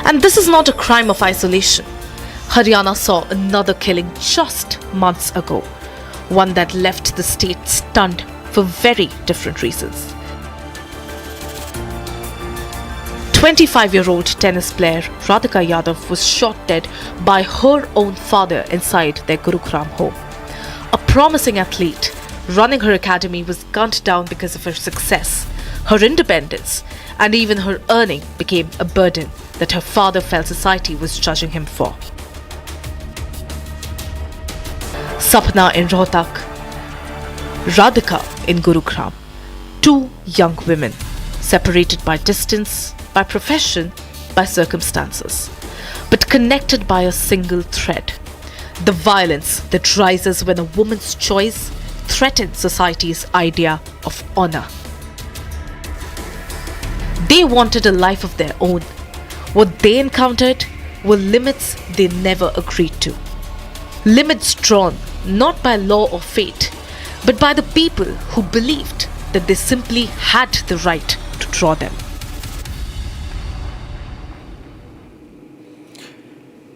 And this is not a crime of isolation. Haryana saw another killing just months ago, one that left the state stunned for very different reasons. 25-year-old tennis player Radhika Yadav was shot dead by her own father inside their Gurugram home. A promising athlete running her academy was gunned down because of her success, her independence, and even her earning became a burden that her father felt society was judging him for. Sapna in Rohtak, Radhika in Gurugram, 2 young women, separated by distance, by profession, by circumstances, but connected by a single thread. The violence that rises when a woman's choice threatens society's idea of honor. They wanted a life of their own. What they encountered were limits they never agreed to. Limits drawn not by law or fate, but by the people who believed that they simply had the right to draw them.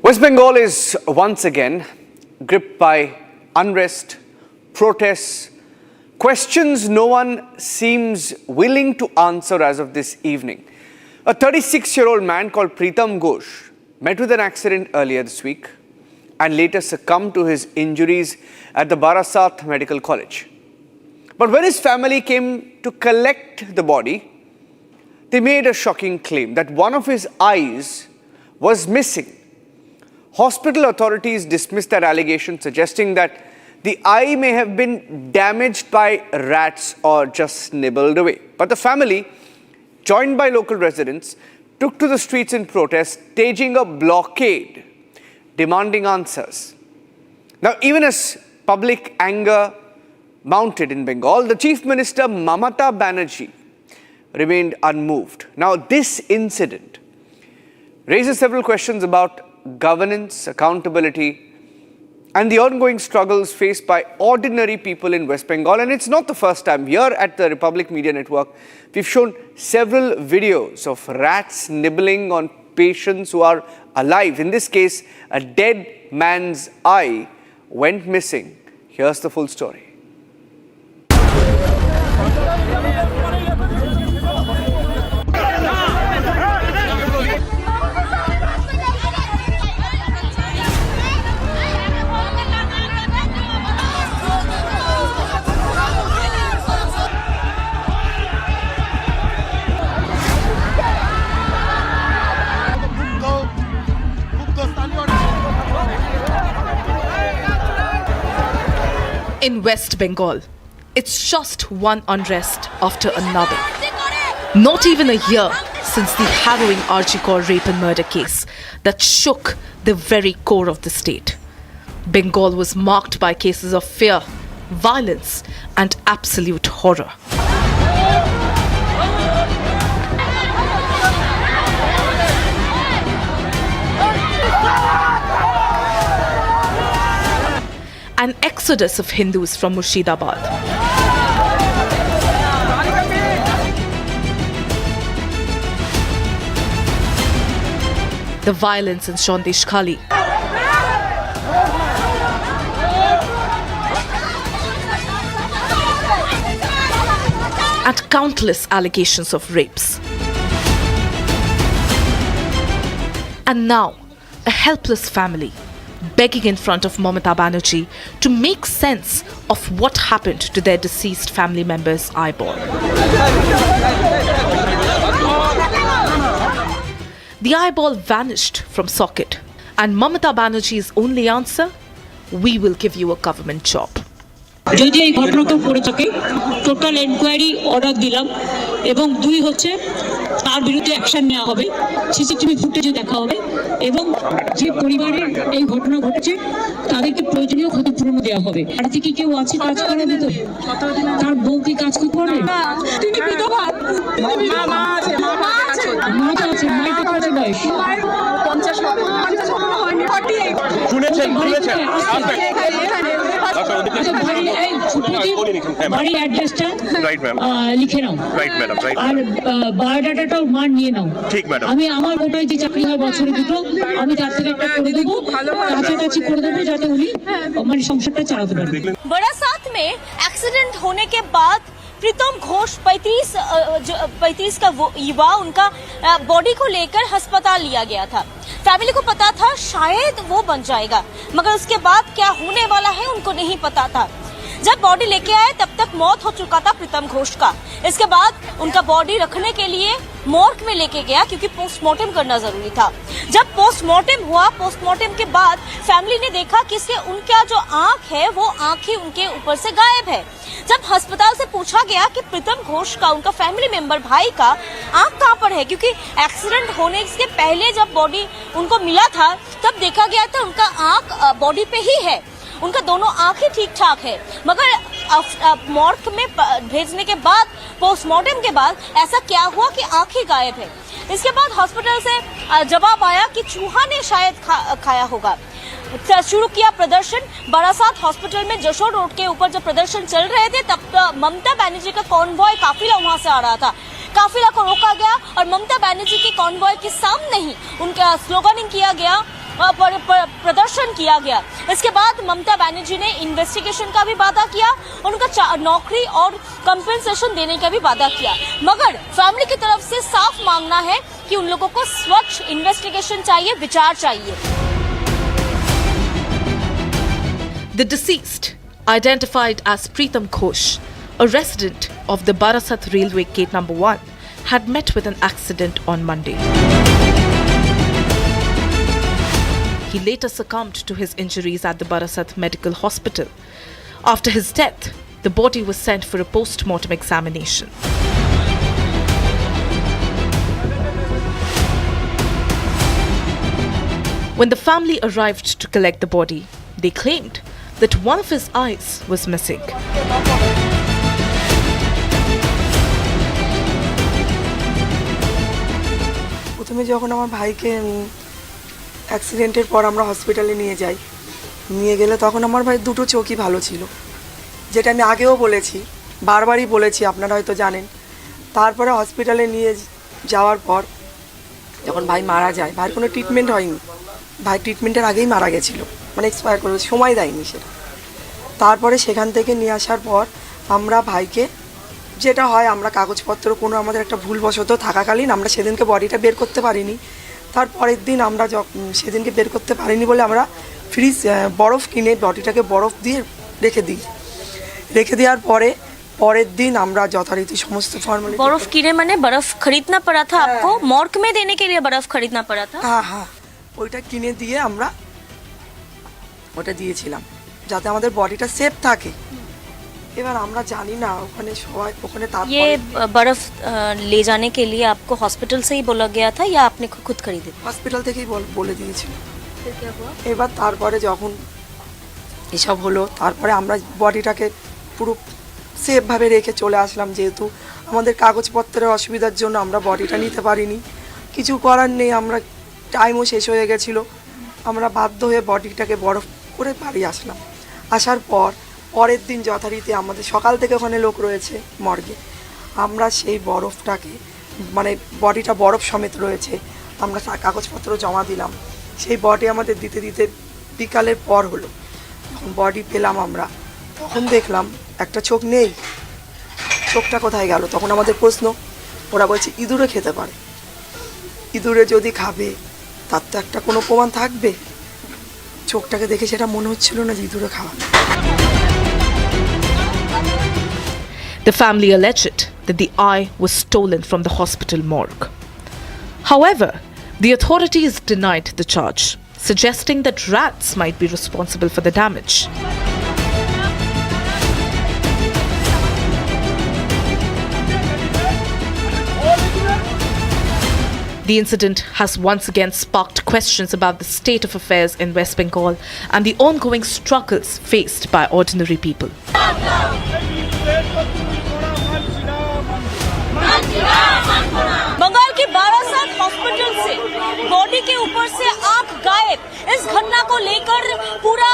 West Bengal is once again gripped by unrest, protests, questions no one seems willing to answer as of this evening. A 36-year-old man called Pritam Ghosh met with an accident earlier this week and later succumbed to his injuries at the Barasat Medical College. But when his family came to collect the body, they made a shocking claim that one of his eyes was missing. Hospital authorities dismissed that allegation, suggesting that the eye may have been damaged by rats or just nibbled away. But the family, joined by local residents, took to the streets in protest, staging a blockade, demanding answers. Now, even as public anger mounted in Bengal, the Chief Minister Mamata Banerjee remained unmoved. Now, this incident raises several questions about governance, accountability, and the ongoing struggles faced by ordinary people in West Bengal. And it's not the first time. Here at the Republic Media Network, we've shown several videos of rats nibbling on patients who are alive. In this case, a dead man's eye went missing. Here's the full story. In West Bengal, it's just one unrest after another. Not even a year since the harrowing Arjikor rape and murder case that shook the very core of the state. Bengal was marked by cases of fear, violence, and absolute horror. An exodus of Hindus from Murshidabad. The violence in Sandesh Khali. And countless allegations of rapes. And now, a helpless family begging in front of Mamata Banerjee to make sense of what happened to their deceased family member's eyeball. The eyeball vanished from socket, and Mamata Banerjee's only answer? we will give you a government job. যদি এই ঘটনাটা পড়ে থাকে total enquiry order দিলাম এবং 2 হচ্ছে তার বিরুদ্ধে অ্যাকশন নেওয়া হবে, সিসিটিভি ফুটেজে দেখা হবে এবং যে পরিবারের এই ঘটনা ঘটেছে তাদেরকে প্রয়োজনীয় ক্ষতিপূরণ দেওয়া হবে। বাড়িতে কি কেউ আছে কাজ করার ভিতর? তার বউ কি কাজ করতে পারবে? তিনি বিধবা, মা আছে, মায়ের কত বয়স? 50 হয়নি, 48 শুনেছেন বাড়ির অ্যাড্রেসটা লিখে নাও আর বায়োডাটাটাও মার নিয়ে নাও। আমি আমার গোটায় যে চাকরি হয় বছরে 2টো, আমি তার থেকে একটা করে দেবো, কাছাকাছি করে দেবো যাতে উনি মানে সংসারটা চালাতে পারবে। बरासात में एक्सीडेंट होने के बाद प्रीतम घोष 35 का युवा उनका बॉडी को लेकर अस्पताल लिया गया था। फैमिली को पता था शायद वो बच जाएगा, मगर उसके बाद क्या होने वाला है उनको नहीं पता था। जब बॉडी लेके आए तब तक मौत हो चुका था प्रीतम घोष का। इसके बाद उनका बॉडी रखने के लिए मॉर्ग में लेके गया क्योंकि पोस्टमार्टम करना जरूरी था। जब पोस्टमार्टम हुआ, पोस्टमार्टम के बाद फैमिली ने देखा कि इससे उनका जो आंख है वो आंख ही उनके ऊपर से गायब है। जब अस्पताल से पूछा गया कि प्रीतम घोष का, उनका फैमिली मेंबर भाई का आंख कहाँ पर है, क्योंकि एक्सीडेंट होने से पहले जब बॉडी उनको मिला था तब देखा गया था उनका आंख बॉडी पे ही है, उनका दोनों आंख ही ठीक ठाक है, मगर मॉर्ग में भेजने के बाद, पोस्टमार्टम के बाद ऐसा क्या हुआ कि आंख ही गायब है। इसके बाद हॉस्पिटल से जवाब आया कि चूहा ने शायद खाया होगा। शुरू किया प्रदर्शन। बरासात हॉस्पिटल में जशोर रोड के ऊपर जब प्रदर्शन चल रहे थे तब ममता बनर्जी का कॉन्वॉय काफिला वहां से आ रहा था। काफिला को रोका गया और ममता बनर्जी के कॉन्वॉय के सामने ही उनका स्लोगनिंग किया गया, प्रदर्शन किया गया। इसके बाद ममता बनर्जी ने इन्वेस्टिगेशन का भी वादा किया, उनका नौकरी और कंपेंसेशन देने का भी वादा किया, मगर फैमिली की तरफ से साफ मांगना है कि उन लोगों को स्वच्छ इन्वेस्टिगेशन चाहिए, विचार चाहिए। The deceased, identified as Pritham Ghosh, a resident of the Barasat Railway Gate number 1, had met with an accident on Monday. He later succumbed to his injuries at the Barasat Medical Hospital. After his death, the body was sent for a post-mortem examination. When the family arrived to collect the body, they claimed that one of his eyes was missing. প্রথমে যখন আমার ভাইকে অ্যাক্সিডেন্টের পর আমরা হসপিটালে নিয়ে যাই, নিয়ে গেলে তখন আমার ভাই 2টো চোখই ভালো ছিল, যেটা আমি আগেও বলেছি, বারবারই বলেছি, আপনারা হয়তো জানেন। তারপরে হসপিটালে নিয়ে যাওয়ার পর যখন ভাই মারা যায়, ভাইয়ের কোনো ট্রিটমেন্ট হয়নি, ভাই ট্রিটমেন্টের আগেই মারা গেছিলো, মানে এক্সপায়ার করে, সময় দেয়নি সেটা। তারপরে সেখান থেকে নিয়ে আসার পর আমরা ভাইকে, যেটা হয়, আমরা কাগজপত্র কোনো আমাদের একটা ভুলবশত থাকাকালীন আমরা সেদিনকে বডিটা বের করতে পারিনি। তারপরের দিন আমরা সেদিনকে বের করতে পারিনি বলে আমরা ফ্রিজ বরফ কিনে বডিটাকে বরফ দিয়ে রেখে দেওয়ার পরের दिन আমরা যথারীতি সমস্ত ফর্মালিটি। बर्फ किने माने बर्फ खरीदना पड़ा था आपको, मॉर्ग में देने के लिए बर्फ खरीदना पड़ा था? हाँ, ওইটা কিনে দিয়ে আমরা ওটা দিয়েছিলাম যাতে আমাদের বডিটা সেফ থাকে। এবার আমরা জানি না ওখানে সবাই ওখানে তারপরে ये बर्फ ले जाने के लिए आपको हॉस्पिटल से ही बोला गया था या आपने खुद खरीदे? হসপিটাল থেকেই বলে দিয়েছিল। फिर क्या हुआ? এবার তারপরে যখন এসব হলো, তারপরে আমরা বডিটাকে পুরো সেফভাবে রেখে চলে আসলাম, যেহেতু আমাদের কাগজপত্রের অসুবিধার জন্য আমরা বডিটা নিতে পারিনি। কিছু করার নেই, আমরা টাইমও শেষ হয়ে গেছিলো, আমরা বাধ্য হয়ে বডিটাকে বরফ করে বাড়ি আসলাম। আসার পরের দিন যথারীতি আমাদের সকাল থেকে ওখানে লোক রয়েছে মর্গে, আমরা সেই বরফটাকে, মানে বডিটা বরফ সমেত রয়েছে, আমরা কাগজপত্র জমা দিলাম। সেই বডি আমাদের দিতে দিতে বিকালের পর হলো। যখন বডি পেলাম আমরা, তখন দেখলাম একটা চোখ নেই, চোখটা কোথায় গেল? তখন আমাদের প্রশ্ন, ওরা বলছে ইঁদুরে খেতে পারে, ইঁদুরে যদি খাবে তার তো একটা কোনো প্রমাণ থাকবে। চোখটাকে দেখে সেটা মনে হচ্ছিল না যে ইঁদুরে খাওয়া। The family alleged that the eye was stolen from the hospital morgue. However, the authorities denied the charge, suggesting that rats might be responsible for the damage. The incident has once again sparked questions about the state of affairs in West Bengal and the ongoing struggles faced by ordinary people. Bengal के Barasat hospital से body के ऊपर से आंख गायब, इस घटना को लेकर पूरा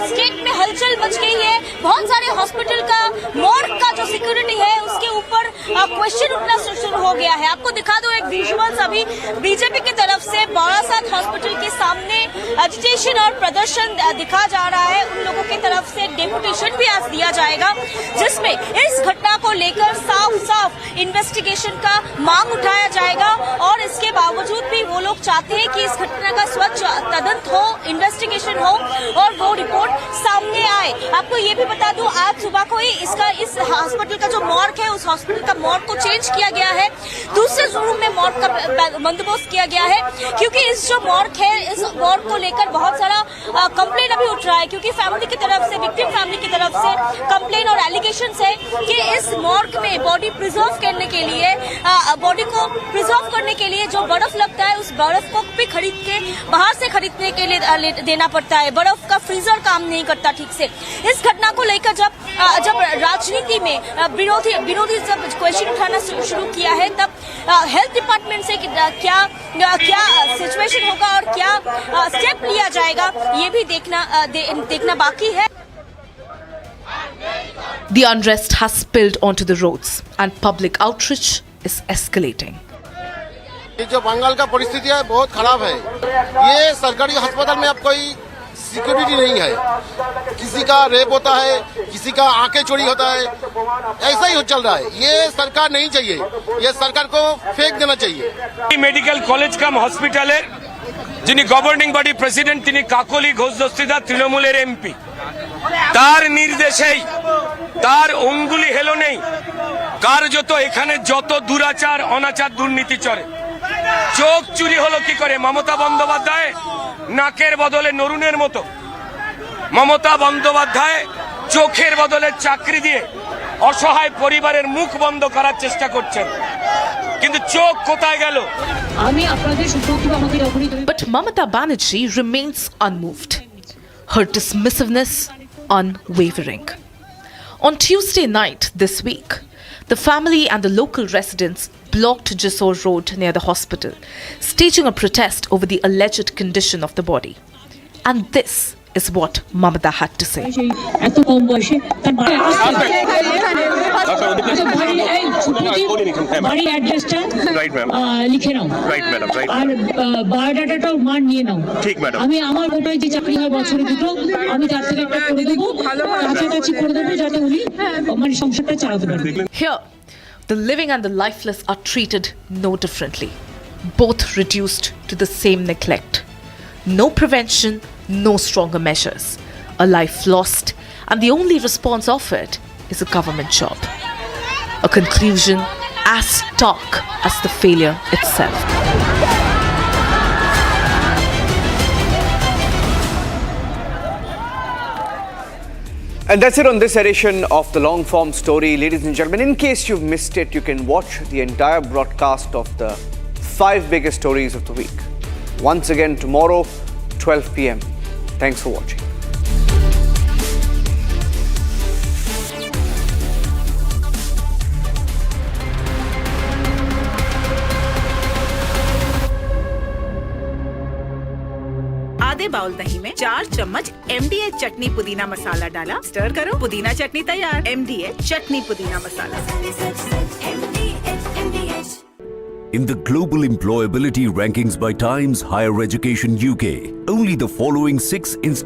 स्टेट में हलचल मच गई है। बहुत सारे हॉस्पिटल का मॉर्ग का जो सिक्योरिटी है उसके ऊपर क्वेश्चन उठना शुरू हो गया है। आपको दिखा दो एक विजुअल्स, अभी बीजेपी की तरफ से बारासात हॉस्पिटल के सामने एजिटेशन और प्रदर्शन दिखा जा रहा है। उन लोगों की तरफ से डेपुटेशन भी आज दिया जाएगा जिसमें इस घटना को लेकर साफ इन्वेस्टिगेशन का मांग उठाया जाएगा और इसके बावजूद भी वो लोग चाहते हैं कि इस घटना का स्वच्छ तदंत हो, इन्वेस्टिगेशन हो और वो रिपोर्ट सामने आए। आपको ये भी बता दूं, आज सुबह को ही इस हॉस्पिटल का जो मॉर्ग है उस हॉस्पिटल का मॉर्ग को चेंज किया गया है, दूसरे रूम में मॉर्ग का बंदोबस्त किया गया है क्योंकि इस जो मॉर्ग है इस मॉर्ग को लेकर बहुत सारा कंप्लेन अभी उठ रहा है क्योंकि फैमिली की तरफ से, विक्टिम फैमिली की तरफ से कंप्लेन और एलिगेशन है कि इस मॉर्ग में बॉडी प्रिजर्व करने के लिए, बॉडी को प्रिजर्व करने के लिए जो बर्फ लगता है उस बर्फ को भी खरीद के बाहर से खरीदने के लिए देना पड़ता है। बर्फ का फ्रीजर काम नहीं करता ठीक से। इस घटना को लेकर जब राजनीति में विरोधी जब क्वेश्चन उठाना शुरू किया है तब हेल्थ डिपार्टमेंट से क्या सिचुएशन होगा और क्या स्टेप लिया जाएगा ये भी देखना बाकी है। The unrest has spilled onto the roads and public outreach is escalating. ये जो बंगाल का परिस्थिति है बहुत खराब है। ये सरकारी अस्पताल में अब कोई सिक्योरिटी नहीं है, किसी का रेप होता है, किसी का आंखें चोरी होता है, ऐसा ही चल रहा है। ये सरकार नहीं चाहिए, ये सरकार को फेंक देना चाहिए। मेडिकल कॉलेज कम हॉस्पिटल যিনি গভর্নিং বডি প্রেসিডেন্ট তিনি কাকলি ঘোষ দস্তিদার তৃণমূলের এমপি, তার নির্দেশেই তার অঙ্গুলি হেলো নেই কার্যত এখানে যত দুরাচার অনাচার দুর্নীতি চলে। চোখ চুরি হলো কি করে? মমতা বন্দ্যোপাধ্যায় নাকের বদলে নরুনের মতো, মমতা বন্দ্যোপাধ্যায় চোখের বদলে চাকরি দিয়ে অসহায় পরিবারের মুখ বন্ধ করার চেষ্টা করছেন, কিন্তু চোখ কোথায় গেল? But Mamata Banerjee remains unmoved, her dismissiveness unwavering. On Tuesday night this week, the family and the local residents blocked Jessore Road near the hospital, staging a protest over the alleged condition of the body. And this is what Mamata had to say. Here, the living and the lifeless are treated no differently, both reduced to the same neglect. No prevention, no stronger measures. A life lost, and the only response offered is a government job. A conclusion as stark as the failure itself. And that's it on this edition of the long-form story. Ladies and gentlemen, in case you've missed it, you can watch the entire broadcast of the 5 biggest stories of the week. Once again tomorrow, 12 p.m. Thanks for watching. आधे bowl दही में 4 चम्मच MDH चटनी पुदीना मसाला डाला, stir करो, पुदीना चटनी तैयार। MDH चटनी पुदीना मसाला। In the global employability rankings by Times Higher Education UK, only the following 6